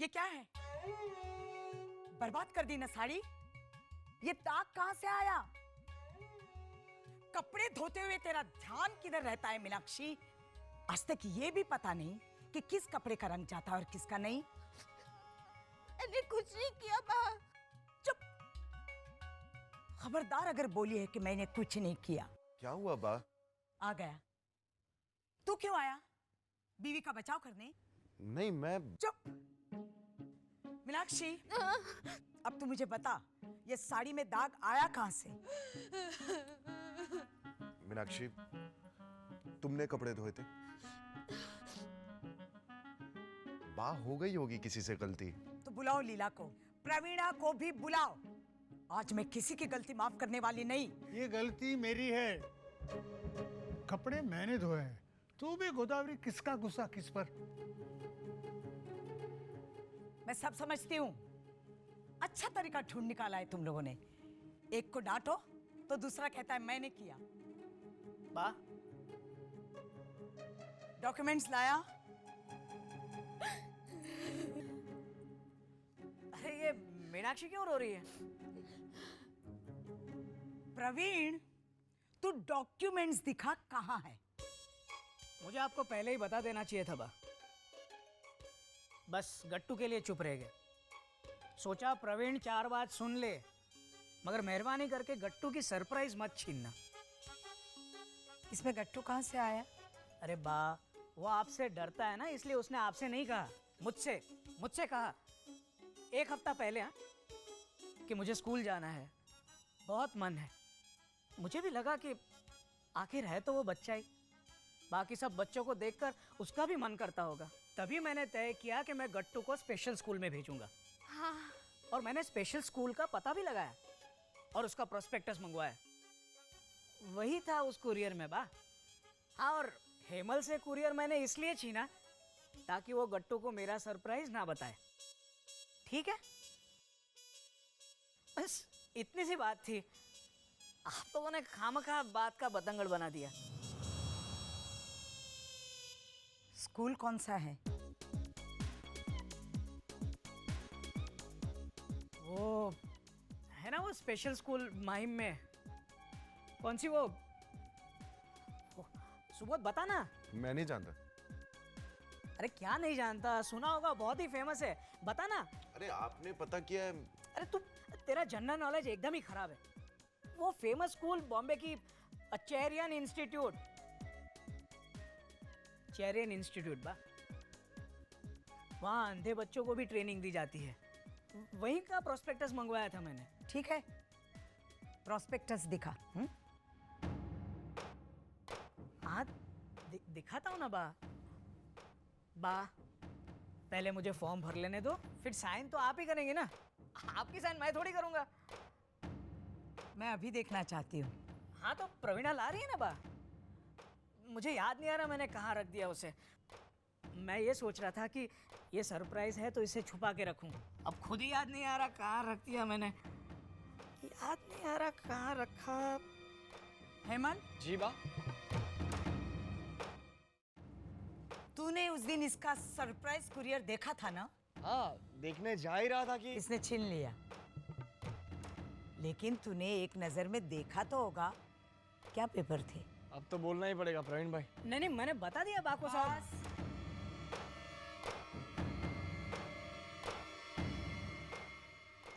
ये क्या है? बर्बाद कर दी ना साड़ी। ये दाग कहां से आया? कपड़े धोते हुए तेरा ध्यान किधर रहता है मीनाक्षी? आज तक ये भी पता नहीं कि किस कपड़े का रंग जाता है और किसका नहीं। मैंने कुछ नहीं किया बा। चुप। खबरदार अगर बोली है कि मैंने कुछ नहीं किया। क्या हुआ बा? आ गया। तू क्यों आया? बीवी का बचाव करने? नहीं, मैं... चुप। मीनाक्षी, अब तू मुझे बता, ये साड़ी में दाग आया कहां से? मीनाक्षी, तुमने कपड़े धोए थे? बा, हो गई होगी किसी से गलती। तो बुलाओ लीला को, प्रवीणा को भी बुलाओ। आज मैं किसी की गलती माफ करने वाली नहीं। ये गलती मेरी है, कपड़े मैंने धोए हैं। तू भी गोदावरी, किसका गुस्सा किस पर? मैं सब समझती हूँ। अच्छा तरीका ढूंढ निकाला है तुम लोगों ने। एक को डांटो तो दूसरा कहता है मैंने किया। बा, डॉक्यूमेंट्स लाया? अरे ये मीनाक्षी क्यों रो रही है? प्रवीण, तू डॉक्यूमेंट्स दिखा कहाँ है? मुझे आपको पहले ही बता देना चाहिए था बा। बस गट्टू के लिए चुप रह गए। सोचा प्रवीण 4 बात सुन ले, मगर मेहरबानी करके गट्टू की सरप्राइज मत छीनना। इसमें गट्टू कहाँ से आया? अरे बा, वो आपसे डरता है ना, इसलिए उसने आपसे नहीं कहा, मुझसे कहा 1 हफ्ता पहले। हाँ, कि मुझे स्कूल जाना है, बहुत मन है। मुझे भी लगा कि आखिर है तो वो बच्चा ही, बाकी सब बच्चों को देखकर उसका भी मन करता होगा। तभी मैंने तय किया कि मैं गट्टू को स्पेशल स्कूल में भेजूंगा। हाँ। और मैंने स्पेशल स्कूल का पता भी लगाया और उसका प्रोस्पेक्टस मंगवाया। वही था उस कुरियर में बा। हाँ, और हेमल से कुरियर मैंने इसलिए छीना ताकि वो गट्टू को मेरा सरप्राइज ना बताए। ठीक है, बस इतनी सी बात थी। आप लोगों ने खामखा बात का बतंगड़ बना दिया। स्कूल कौन सा है? वो है ना, वो स्पेशल स्कूल माहिम में। कौन सी वो सुबोध, बता ना। मैं नहीं जानता। अरे क्या नहीं जानता, सुना होगा, बहुत ही फेमस है, बता ना। अरे आपने पता किया है? अरे तेरा जनरल नॉलेज एकदम ही खराब है। वो फेमस स्कूल बॉम्बे की चेरियन इंस्टीट्यूट बा। वहाँ अंधे बच्चों को भी ट्रेनिंग दी जाती है। वहीं का प्रोस्पेक्टस मंगवाया था मैंने। ठीक है, प्रोस्पेक्टस दिखा। हाँ, दिखाता हूँ ना बा। पहले मुझे फॉर्म भर लेने दो, फिर साइन तो आप ही करेंगे ना। आपकी साइन मैं थोड़ी करूंगा। मैं अभी देखना चाहती हूँ। हाँ, तो प्रवीणा ला रही है ना बा। मुझे याद नहीं आ रहा मैंने कहाँ रख दिया उसे। मैं ये सोच रहा था कि ये सरप्राइज है तो इसे छुपा के रखूं। अब खुद ही याद नहीं आ रहा कहाँ रख दिया मैंने। याद नहीं आ रहा कहाँ रखा। हेमल जी बा। तूने उस दिन इसका सरप्राइज कुरियर देखा था ना? हाँ, देखने जा ही रहा था कि इसने छीन लिया। लेकिन तूने एक नजर में देखा तो होगा, क्या पेपर थे? अब तो बोलना ही पड़ेगा प्रवीण भाई। नहीं, मैंने बता दिया बाको साहब।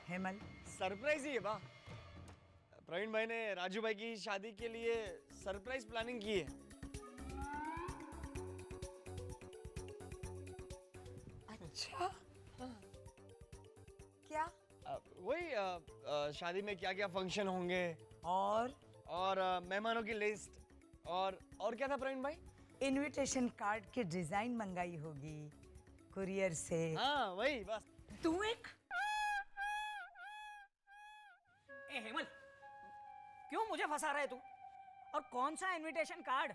हेमल, सरप्राइज ही है बा। प्रवीण भाई ने राजू भाई की शादी के लिए सरप्राइज प्लानिंग की है। अच्छा, क्या? वही शादी में क्या क्या फंक्शन होंगे और मेहमानों की लिस्ट और क्या था प्रवीण भाई? इनविटेशन कार्ड की डिजाइन मंगाई होगी कुरियर से। हाँ, वही बस। तू एक ए हेमल, क्यों मुझे फंसा रहा है तू? और कौन सा इनविटेशन कार्ड?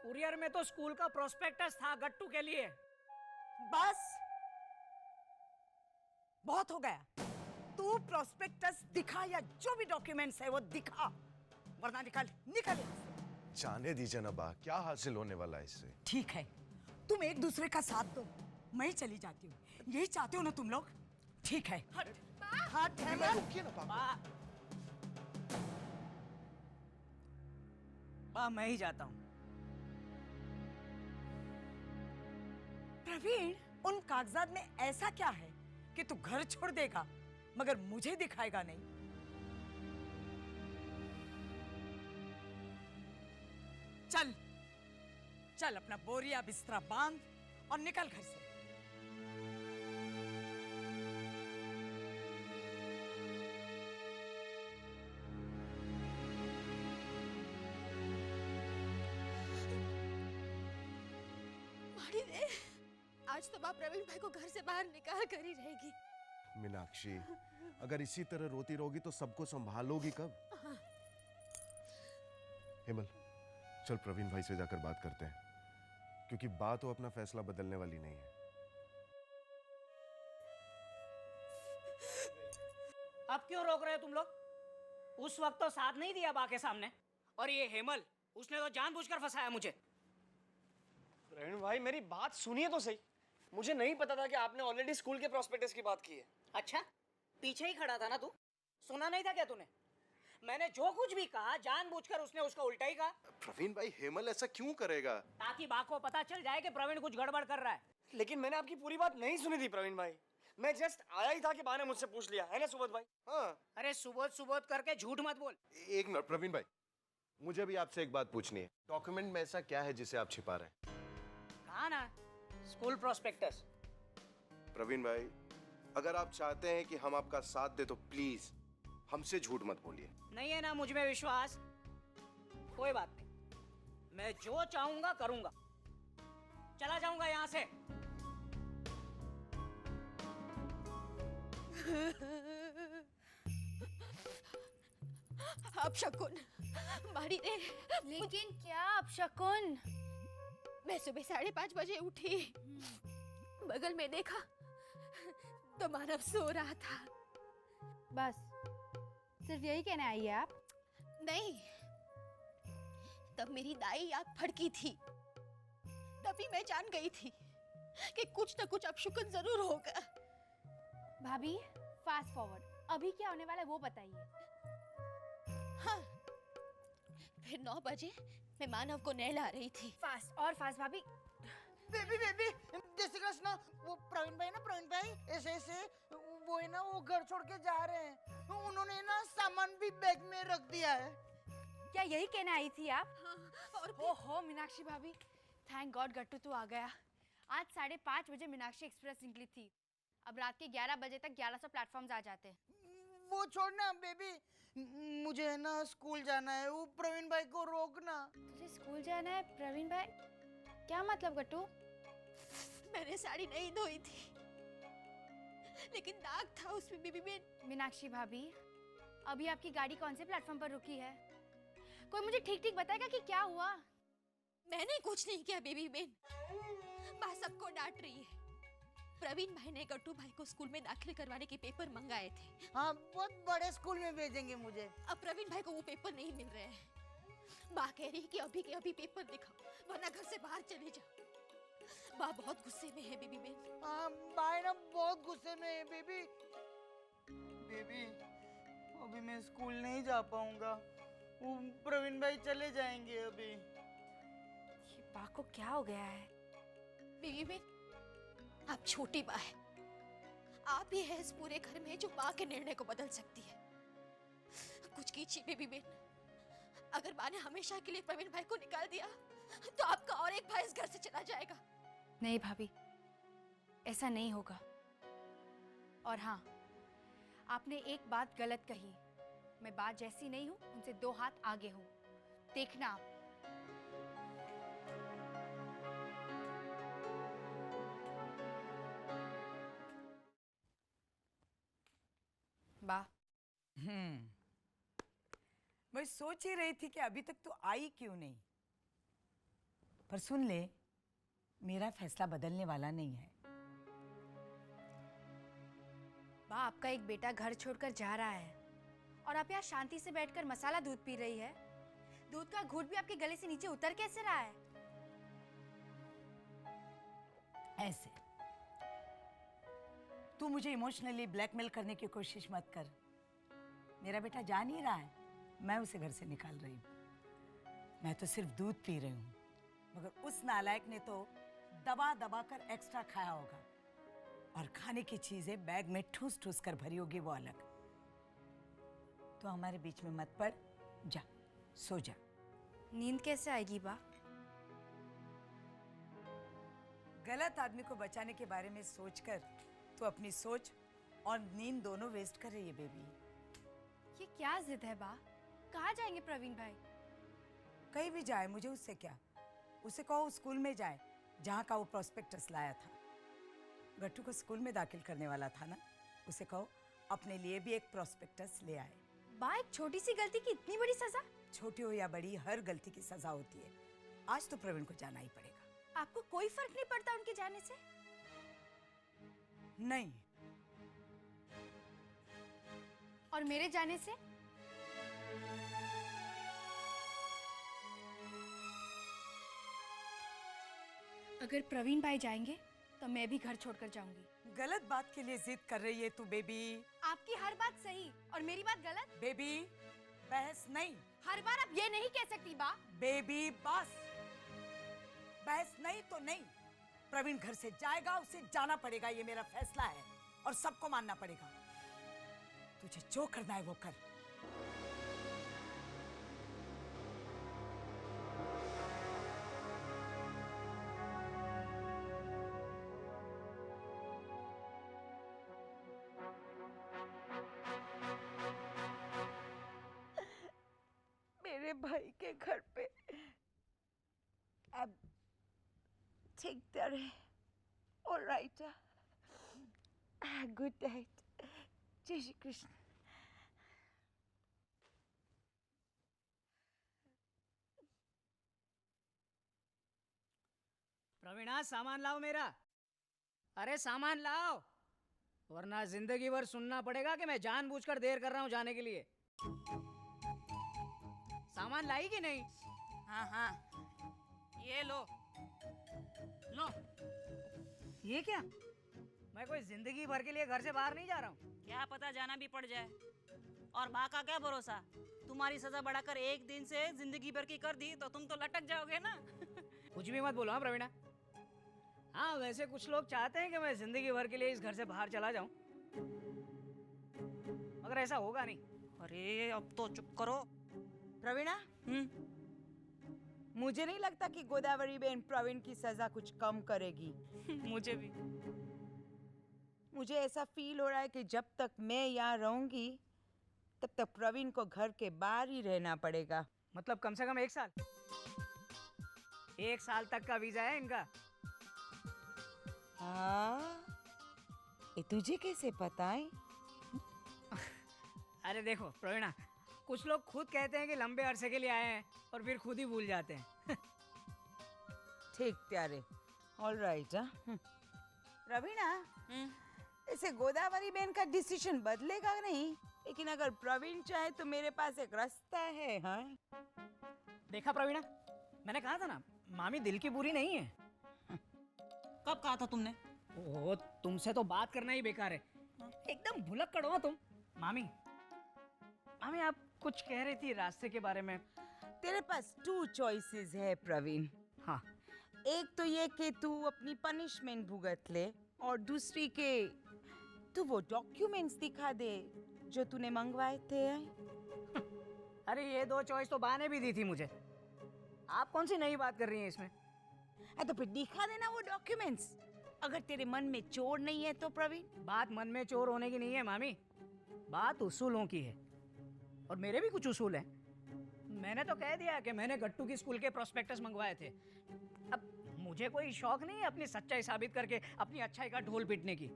कुरियर में तो स्कूल का प्रोस्पेक्टस था गट्टू के लिए। बस बहुत हो गया। तू प्रोस्पेक्टस दिखा या जो भी डॉक्यूमेंट्स है वो दिखा, वरना निकल। जाने दीजिए ना बा, क्या हासिल होने वाला है इससे? ठीक है, तुम एक दूसरे का साथ दो, मैं चली जाती हूँ। यही चाहते हो ना तुम लोग? ठीक है। हट हेमल रुकिए ना पापा। बा मैं ही जाता हूँ। प्रवीण, उन कागजात में ऐसा क्या है कि तू घर छोड़ देगा मगर मुझे दिखाएगा नहीं? चल चल, अपना बोरिया बिस्तरा बांध और निकल घर से। मारी रे, आज तो बाप प्रवीण भाई को घर से बाहर निकाल कर ही रहेगी। मीनाक्षी, अगर इसी तरह रोती रहोगी तो सबको संभालोगी कब? हेमल, चल प्रवीण भाई से जाकर बात करते हैं, क्योंकि बात वो अपना फैसला बदलने वाली नहीं है। अब क्यों रोक रहे हो तुम लोग? उस वक्त तो साथ नहीं दिया बा के सामने। और ये हेमल, उसने तो जानबूझकर फंसाया मुझे। प्रवीण भाई मेरी बात सुनिए तो सही। मुझे नहीं पता था कि आपने ऑलरेडी स्कूल के प्रोस्पेक्टस की बात की है। अच्छा, पीछे ही खड़ा था ना तू? सुना नहीं था क्या तूने? मैंने जो कुछ भी कहा जानबूझकर उसने उसका उल्टा ही कहा, प्रवीण भाई, हेमल ऐसा क्यों करेगा? ताकि बा को पता चल जाए कि प्रवीण कुछ गड़बड़ कर रहा है। लेकिन मैंने आपकी पूरी बात नहीं सुनी थी प्रवीण भाई। मैं जस्ट आया ही था कि बा ने मुझसे पूछ लिया है ना सुबोध भाई? हाँ। अरे सुबोध सुबोध करके झूठ मत बोल। एक मिनट प्रवीण भाई, मुझे भी आपसे एक बात पूछनी है। डॉक्यूमेंट में ऐसा क्या है जिसे आप छिपा रहे हैं? कहा ना, स्कूल प्रोस्पेक्टस। प्रवीण भाई, अगर आप चाहते हैं कि हम आपका साथ दे तो प्लीज हमसे झूठ मत बोलिए। नहीं है ना मुझ में विश्वास? कोई बात नहीं, मैं जो चाहूंगा करूंगा। चला जाऊंगा यहाँ से। अब शकुन, मारी रे। लेकिन क्या अब शकुन? मैं सुबह 5:30 बजे उठी, बगल में देखा तो मानव सो रहा था। बस सिर्फ यही कहने आई है आप? नहीं, तब मेरी दाई आग फड़की थी। तभी मैं जान गई थी कि कुछ न कुछ अपशकुन जरूर होगा। भाभी, फास्ट फॉरवर्ड, अभी क्या होने वाला है वो बताइए। हाँ, फिर 9 बजे मैं मानव को नहला रही थी। फास्ट और फास्ट भाभी। बेबी बेबी, जय श्री कृष्ण। वो प्रवीण भाई ऐसे ऐसे वो है ना, वो घर छोड़ के जा रहे हैं। उन्होंने ना सामान भी बैग में रख दिया है। क्या यही कहने आई थी आप? हाँ, और ओहो मीनाक्षी भाभी, थैंक गॉड गट्टू तू आ गया। आज 5:30 बजे मीनाक्षी एक्सप्रेस निकली थी। अब रात के 11 बजे तक 1100 प्लेटफॉर्म्स आ जाते हैं। वो छोड़ना बेबी, मुझे है ना स्कूल जाना है। वो प्रवीण भाई को रोकना। तुझे स्कूल जाना है प्रवीण भाई? क्या मतलब गट्टू? मैंने साड़ी नहीं धोई थी, लेकिन दाग था उसमें बीबी में। मीनाक्षी भाभी, अभी आपकी गाड़ी कौन से प्लेटफॉर्म पर रुकी है? कोई मुझे ठीक ठीक बताएगा कि क्या हुआ? मैंने कुछ नहीं किया बेबी बेन, बस सबको डांट रही है। प्रवीण भाई ने गट्टू भाई को स्कूल में दाखिल करवाने के पेपर मंगाए थे। हाँ, बहुत बड़े स्कूल में भेजेंगे मुझे। अब प्रवीण भाई को वो पेपर नहीं मिल रहे हैं। माँ कह रही कि अभी के अभी पेपर दिखाओ, वरना घर से बाहर चले जाओ। माँ बहुत गुस्से में है बेबी बेन। हाँ, भाई ना बहुत गुस्से में है बेबी। बेबी, अभी मैं स्कूल नहीं जा पाऊंगा। वो प्रवीण भाई चले जाएंगे अभी। ये बा को क्या हो गया है? बेबी बेन, आप छोटी माँ है। आप ही है इस पूरे घर में जो माँ के निर्णय को बदल सकती है। कुछ कीजिए बेबी बेन। अगर माँ ने हमेशा के लिए प्रवीण भाई को निकाल दिया तो आपका और एक भाई इस घर से चला जाएगा। नहीं भाभी, ऐसा नहीं होगा। और हाँ, आपने एक बात गलत कही। मैं बात जैसी नहीं हूं, उनसे 2 हाथ आगे हूं। देखना आप। बा, मैं सोच ही रही थी कि अभी तक तू आई क्यों नहीं। पर सुन ले, मेरा फैसला बदलने वाला नहीं है। बा, आपका एक बेटा घर छोड़कर जा रहा है और आप यहाँ शांति से बैठकर मसाला दूध पी रही है। दूध का घूंट भी आपके गले से नीचे उतर कैसे रहा है? ऐसे तू मुझे इमोशनली ब्लैकमेल करने की कोशिश मत कर। मेरा बेटा जा नहीं रहा है, मैं उसे घर से निकाल रही हूँ। मैं तो सिर्फ दूध पी रही हूँ, मगर उस नालायक ने तो दबा दबा कर एक्स्ट्रा खाया होगा, और खाने की चीजें बैग में ठूस ठूस कर भरी होगी, वो अलग। तो हमारे बीच में मत पड़, जा सो जा। नींद कैसे आएगी बा? गलत आदमी को बचाने के बारे में सोचकर तो अपनी सोच और नींद दोनों वेस्ट कर रही है बेबी। ये क्या जिद है बा? कहाँ जाएंगे प्रवीण भाई? कहीं भी जाए, मुझे उससे क्या। उसे कहो स्कूल में जाए जहाँ का वो प्रोस्पेक्टस लाया था। गट्टू को स्कूल में दाखिल करने वाला था ना, उसे कहो अपने लिए भी एक प्रोस्पेक्टस ले आए। बा, एक छोटी सी गलती की इतनी बड़ी सजा? छोटी हो या बड़ी, हर गलती की सजा होती है। आज तो प्रवीण को जाना ही पड़ेगा। आपको कोई फर्क नहीं पड़ता उनके जाने से? नहीं। और मेरे जाने से? अगर प्रवीण भाई जाएंगे तो मैं भी घर छोड़कर जाऊंगी। गलत बात के लिए जिद कर रही है तू बेबी। आपकी हर बात सही और मेरी बात गलत? बेबी बहस नहीं। हर बार आप ये नहीं कह सकती बा। बेबी बस, बहस नहीं तो नहीं। प्रवीण घर से जाएगा, उसे जाना पड़ेगा, ये मेरा फैसला है और सबको मानना पड़ेगा। तुझे जो करना है वो कर। मेरे भाई के घर पे अब ठीक तरह ऑलराइट। Good night. जय श्री कृष्ण। प्रवीणा, सामान लाओ मेरा। अरे सामान लाओ, वरना जिंदगी भर सुनना पड़ेगा कि मैं जानबूझकर देर कर रहा हूं जाने के लिए। सामान लाई कि नहीं? हाँ हाँ, ये लो। लो। ये क्या? मैं कोई जिंदगी भर के लिए घर से बाहर नहीं जा रहा हूँ। क्या पता जाना भी पड़ जाए। और माँ का क्या भरोसा, तुम्हारी सजा बढ़ाकर एक दिन से जिंदगी भर की कर दी तो तुम तो लटक जाओगे ना। कुछ भी मत बोलो हाँ प्रवीणा। हाँ, वैसे कुछ लोग चाहते हैं कि मैं जिंदगी भर के लिए इस घर से बाहर चला जाऊं, मगर ऐसा होगा नहीं। अरे अब तो चुप करो। प्रवीणा, मुझे नहीं लगता कि गोदावरी बहन प्रवीण की सजा कुछ कम करेगी। मुझे भी। मुझे ऐसा फील हो रहा है कि जब तक मैं यहाँ रहूंगी तब तक प्रवीण को घर के बाहर ही रहना पड़ेगा। मतलब कम से कम 1 साल? 1 साल तक का वीजा है इनका। हाँ, ये तुझे कैसे पता है? अरे देखो प्रवीणा, कुछ लोग खुद कहते हैं कि लंबे अरसे के लिए आए हैं और फिर खुद ही भूल जाते हैं। ठीक प्यारे, ऑल राइट। प्रवीणा, ऐसे गोदावरी बहन का डिसीजन बदलेगा नहीं, लेकिन अगर प्रवीण चाहे तो मेरे पास एक रास्ता है। हाँ, देखा प्रवीणा, मैंने कहा था ना, मामी दिल की बुरी नहीं है। कब कहा था तुमने? ओह, तुमसे तो बात करना ही बेकार है। एकदम भुलक्कड़ हो तुम। मामी, मामी आप कुछ कह रही थी रास्ते के बारे में। तेरे पास 2 चॉइसेस है प्रवीण। हाँ। एक तो ये कि तू अपनी पनिशमेंट भुगत ले, और दूसरी के तू वो डॉक्यूमेंट्स दिखा दे जो तूने मंगवाए थे। अरे ये 2 चॉइस तो बा ने भी दी थी मुझे। आप कौन सी नई बात कर रही हैं इसमें? तो फिर दिखा देना वो डॉक्यूमेंट्स। अगर तेरे मन में चोर नहीं है तो प्रवीण। बात मन में चोर होने की नहीं है मामी, बात उसूलों की है, और मेरे भी कुछ उसूल हैं। मैंने तो कह दिया कि मैंने गट्टू की स्कूल के प्रोस्पेक्टस मंगवाए थे। अब मुझे कोई शौक नहीं है अपनी सच्चाई साबित करके अपनी अच्छाई का ढोल पीटने की।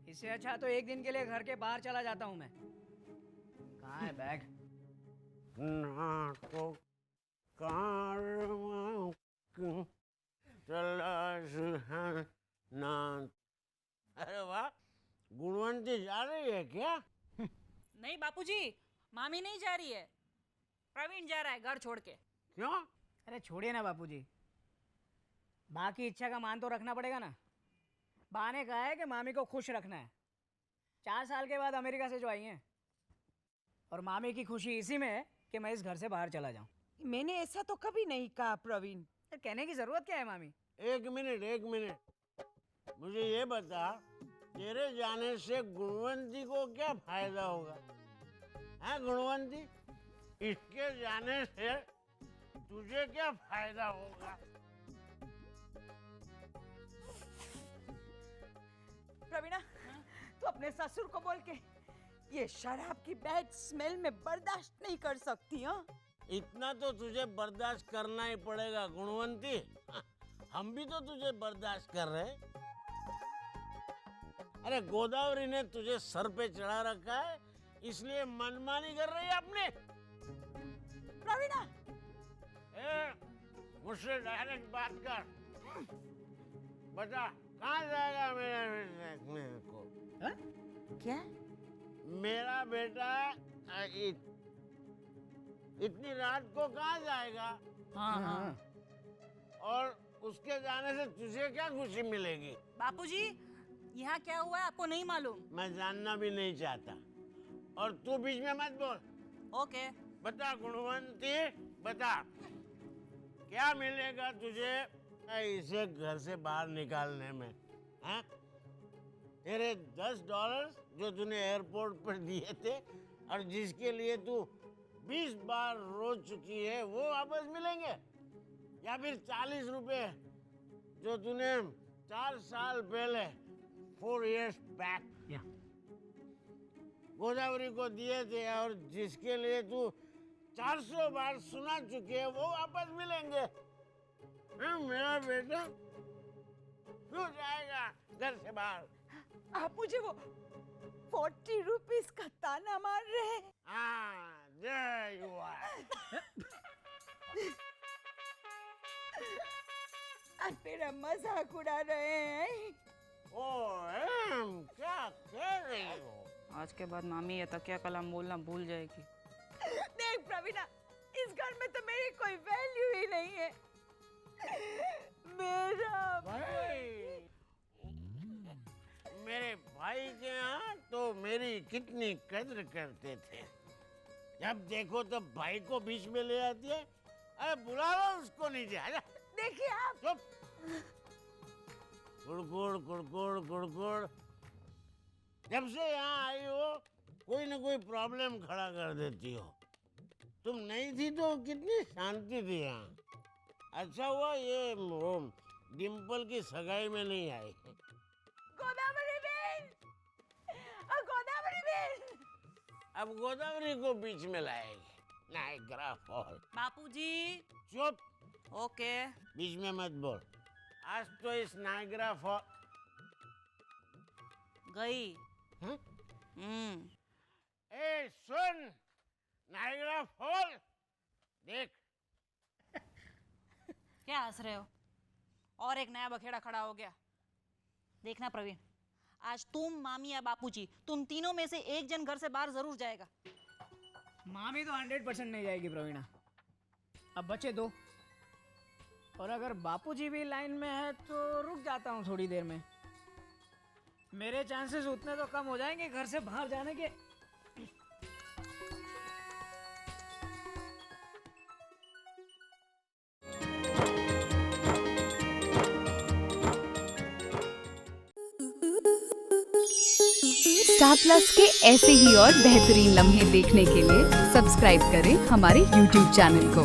इससे अच्छा तो एक दिन के लिए घर के बाहर चला जाता हूँ मैं। कहाँ है बैग? अरे वाह, गुणवंती जा रही है क्या? नहीं बापूजी, मामी नहीं जा रही है, प्रवीण जा रहा है घर छोड़ के। क्यों? अरे छोड़िए ना बापूजी, बाकी इच्छा का मान तो रखना पड़ेगा ना। बा ने कहा है कि मामी को खुश रखना है। 4 साल के बाद अमेरिका से जो आई हैं, और मामी की खुशी इसी में है कि मैं इस घर से बाहर चला जाऊं। मैंने ऐसा तो कभी नहीं कहा प्रवीण। तो कहने की जरूरत क्या है मामी? एक मिनट, मुझे ये बता, तेरे जाने से गुणवंती को क्या फायदा होगा? हाँ गुणवंती, इसके जाने से तुझे क्या फायदा होगा? प्रवीणा, तू अपने ससुर को बोल के ये शराब की बैड स्मेल में बर्दाश्त नहीं कर सकती। हाँ, इतना तो तुझे बर्दाश्त करना ही पड़ेगा गुणवंती। हम भी तो तुझे बर्दाश्त कर रहे हैं। अरे गोदावरी ने तुझे सर पे चढ़ा रखा है, इसलिए मनमानी कर रही है अपने। प्रवीणा, मुझसे डायरेक्ट बात कर। बता कहाँ जाएगा मेरे को? क्या? मेरा बेटा इतनी रात को कहाँ जाएगा? हाँ। और उसके जाने से तुझे क्या खुशी मिलेगी? बापूजी, यहाँ क्या हुआ है आपको नहीं मालूम? मैं जानना भी नहीं चाहता, और तू बीच में मत बोल। ओके। बता गुणवंती, बता क्या मिलेगा तुझे इसे घर से बाहर निकालने में? हाँ? तेरे $10 जो तूने एयरपोर्ट पर दिए थे और जिसके लिए तू 20 बार रो चुकी है, वो वापस मिलेंगे? या फिर 40 रुपए जो तूने 4 साल पहले 4 years back गोदावरी को दिए थे और जिसके लिए तू 400 बार सुना चुके है, वो वापस मिलेंगे? मेरा बेटा क्यों जाएगा घर से बाहर? आप मुझे वो 40 रुपीस का ताना मार रहे हैं? हाँ, there you are. आप मेरा मजाक उड़ा रहे हैं। क्या कह रही हो? आज के बाद मामी ये तकिया कलाम बोलना भूल जाएगी। देख प्रवीणा, इस घर में तो मेरी कोई वैल्यू ही नहीं है। मेरा भाई, मेरे भाई के यहाँ तो मेरी कितनी कद्र करते थे। जब देखो तो भाई को बीच में ले आती है। अरे बुला लो उसको नीचे, आजा। देखिए आप। चुप। कुड़कुड़ कुड़कुड़ कुड़कुड़। जब से यहाँ आई हो, कोई ना कोई प्रॉब्लम खड़ा कर देती हो। तुम नहीं थी तो कितनी शांति थी यहाँ। अच्छा हुआ ये डिम्पल की सगाई में नहीं आई। गोदावरी बेन! गोदावरी बेन! अब गोदावरी को बीच में लाएगी। Niagara fall. बापूजी। चुप। ओके। बीच में मत बोल। आज तो इस नायग्रा फॉल गई। हाँ? ए सुन, नायग्रा फॉल देख। क्या हंस रहे हो? और एक नया बखेड़ा खड़ा हो गया। देखना प्रवीण, आज तुम, मामी या बापूजी, तुम तीनों में से एक जन घर से बाहर जरूर जाएगा। मामी तो 100% नहीं जाएगी प्रवीणा। अब बचे 2, और अगर बापूजी भी लाइन में है तो रुक जाता हूँ थोड़ी देर में। मेरे चांसेस उतने तो कम हो जाएंगे घर से बाहर जाने के। स्टार प्लस के ऐसे ही और बेहतरीन लम्हे देखने के लिए सब्सक्राइब करें हमारे YouTube चैनल को।